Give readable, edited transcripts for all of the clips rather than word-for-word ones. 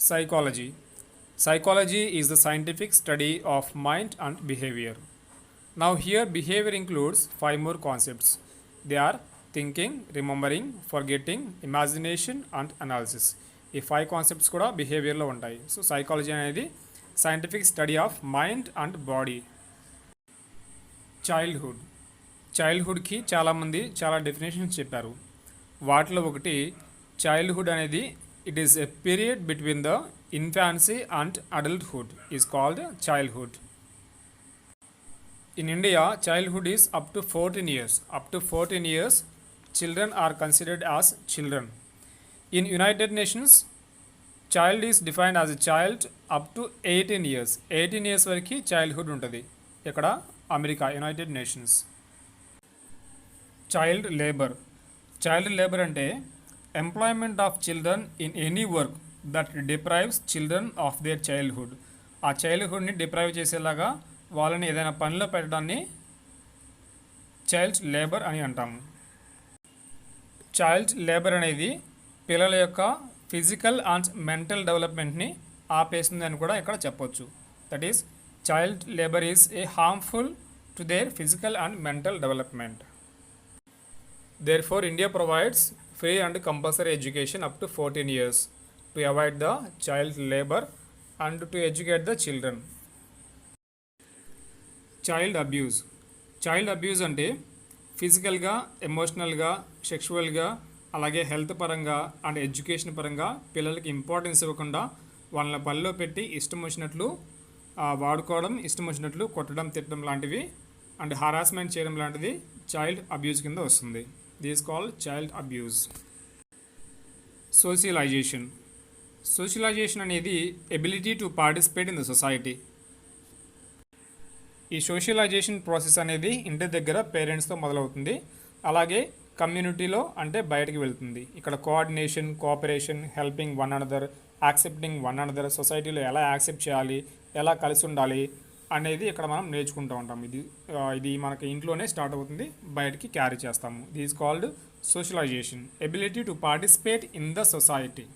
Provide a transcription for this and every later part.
Psychology. Psychology is the scientific study of mind and behavior. Now, here behavior includes five more concepts. They are thinking, remembering, forgetting, imagination, and analysis. ఈ five concepts కూడా బిహేవియర్లో ఉంటాయి. So psychology అనేది scientific study of mind and body. చైల్డ్హుడ్కి చాలామంది చాలా definitions చెప్పారు. వాటిలో ఒకటి చైల్డ్హుడ్ అనేది it is a period between the infancy and adulthood is called childhood. In India, childhood is up to 14 years. Up to 14 years, children are considered as children. In United Nations, child is defined as a child up to 18 years. 18 years వరకు childhood ఉంటుంది. ఇక్కడ America United Nations. Child labour అంటే employment of children in any work that deprives children of their childhood. ఆ చైల్డ్హుడ్ని deprive చేసేలాగా వాళ్ళని ఏదైనా పనిలో పెట్టడాన్ని చైల్డ్ లేబర్ అని అంటాము. చైల్డ్ లేబర్ అనేది పిల్లల యొక్క ఫిజికల్ అండ్ మెంటల్ డెవలప్మెంట్ని ఆపేస్తుంది అని కూడా ఇక్కడ చెప్పొచ్చు. That is child labour is a harmful to their physical and mental development. Therefore India provides free and compulsory education up to 14 years to avoid the child labour and to educate the children. Child abuse అంటే ఫిజికల్గా, ఎమోషనల్గా, సెక్షువల్గా, అలాగే health పరంగా and education పరంగా పిల్లలకి importance ఇవ్వకుండా వాళ్ళని పనిలో పెట్టి ఇష్టం వచ్చినట్లు వాడుకోవడం, ఇష్టం వచ్చినట్లు కొట్టడం, తిట్టడం లాంటివి అండ్ హరాస్మెంట్ చేయడం లాంటిది చైల్డ్ అబ్యూజ్ కింద వస్తుంది. This called child abuse. Socialization అనేది ability to participate in the society. ఈ సోషలైజేషన్ ప్రాసెస్ అనేది ఇంటి దగ్గర పేరెంట్స్తో మొదలవుతుంది, అలాగే కమ్యూనిటీలో అంటే బయటకు వెళ్తుంది. ఇక్కడ coordination, cooperation, helping one another, accepting one another, సొసైటీలో ఎలా యాక్సెప్ట్ చేయాలి, ఎలా కలిసి ఉండాలి అనేది ఇక్కడ మనం నేర్చుకుంటూ ఉంటాం. ఇది మనకి ఇంట్లోనే స్టార్ట్ అవుతుంది, బయటికి క్యారీ చేస్తాము. This called socialisation, ability to participate in the society.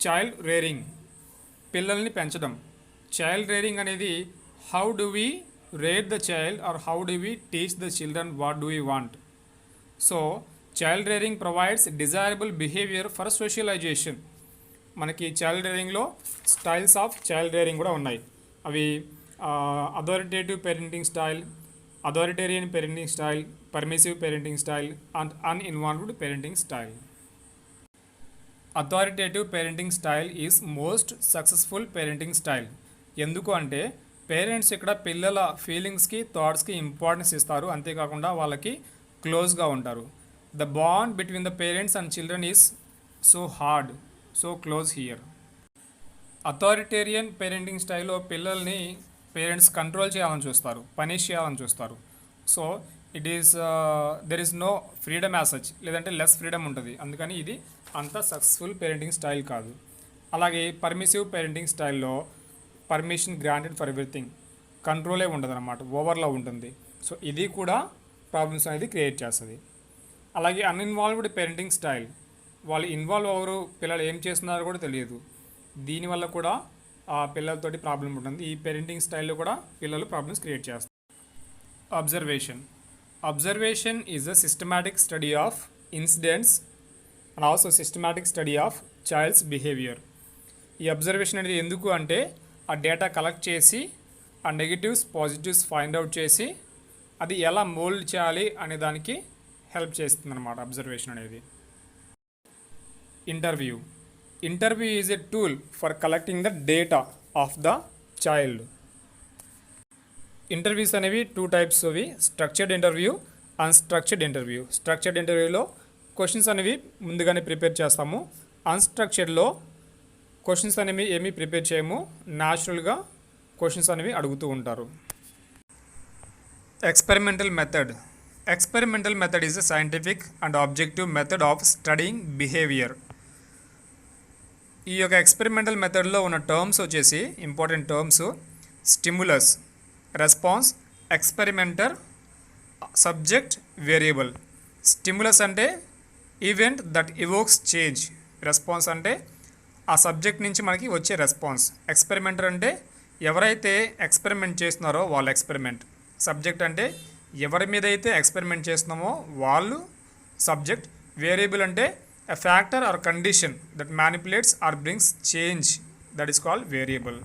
Child rearing, పిల్లల్ని పెంచడం. చైల్డ్ రేరింగ్ అనేది how do we rate the child or how do we teach the children what do we want. So child rearing provides desirable behavior for socialization. మనకి child రేరింగ్లో styles of child rearing కూడా ఉన్నాయి. అవి authoritative parenting style, authoritarian parenting style, permissive parenting style and uninvolved parenting style. Authoritative parenting style is most successful parenting style. ఎందుకు అంటే parents ఇక్కడ పిల్లల ఫీలింగ్స్కి, థాట్స్కి importance ఇస్తారు, అంతేకాకుండా వాళ్ళకి క్లోజ్గా ఉంటారు. The bond between the parents and children is so hard, so close here. Authoritarian parenting స్టైల్లో పిల్లల్ని పేరెంట్స్ కంట్రోల్ చేయాలని చూస్తారు, పనిష్ చేయాలని చూస్తారు. So there is no freedom as such, లేదంటే లెస్ ఫ్రీడమ్ ఉంటుంది. అందుకని ఇది అంత సక్సెస్ఫుల్ పేరెంటింగ్ స్టైల్ కాదు. అలాగే పర్మిసివ్ పేరెంటింగ్ స్టైల్లో పర్మిషన్ గ్రాంటెడ్ ఫర్ ఎవ్రీథింగ్, కంట్రోలే ఉండదు అన్నమాట, ఓవర్లో ఉంటుంది. సో ఇది కూడా ప్రాబ్లమ్స్ అనేది క్రియేట్ చేస్తుంది. అలాగే అన్ఇన్వాల్వ్డ్ పేరెంటింగ్ స్టైల్, వాళ్ళు ఇన్వాల్వ్ అవ్వరు, పిల్లలు ఏం చేస్తున్నారో కూడా తెలియదు. దీనివల్ల కూడా ఆ పిల్లలతోటి ప్రాబ్లం ఉంటుంది. ఈ పేరెంటింగ్ స్టైల్లో కూడా పిల్లలు ప్రాబ్లమ్స్ క్రియేట్ చేస్తారు. Observation is a systematic study of incidents and also systematic study of child's behaviour. ఈ అబ్జర్వేషన్ అనేది ఎందుకు అంటే ఆ డేటా కలెక్ట్ చేసి ఆ నెగిటివ్స్, పాజిటివ్స్ ఫైండ్ అవుట్ చేసి అది ఎలా మోల్డ్ చేయాలి అనే దానికి హెల్ప్ చేస్తుంది అన్నమాట అబ్జర్వేషన్ అనేది. Interview is a tool for collecting the data of the child. Interviews అనేవి 2 types అవి, structured interview, unstructured interview. Structured ఇంటర్వ్యూలో క్వశ్చన్స్ అనేవి ముందుగానే ప్రిపేర్ చేస్తాము. అన్స్ట్రక్చర్డ్లో క్వశ్చన్స్ అనేవి ఏమీ ప్రిపేర్ చేయము, న్యాచురల్గా క్వశ్చన్స్ అనేవి అడుగుతూ ఉంటారు. Experimental method is a scientific and objective method of studying behaviour. ఈ యొక్క ఎక్స్పెరిమెంటల్ మెథడ్లో ఉన్న టర్మ్స్ వచ్చేసి important terms: stimulus, response, experimenter, subject, variable. Stimulus అంటే event that evokes change, response అంటే ఆ సబ్జెక్ట్ నుంచి మనకి వచ్చే రెస్పాన్స్. ఎక్స్పెరిమెంటర్ అంటే ఎవరైతే ఎక్స్పెరిమెంట్ చేస్తున్నారో వాళ్ళ ఎక్స్పెరిమెంట్. సబ్జెక్ట్ అంటే ఎవరి మీద అయితే ఎక్స్పెరిమెంట్ చేస్తున్నామో వాళ్ళు సబ్జెక్ట్. వేరియబుల్ అంటే a factor or condition that manipulates or brings change, that is called variable.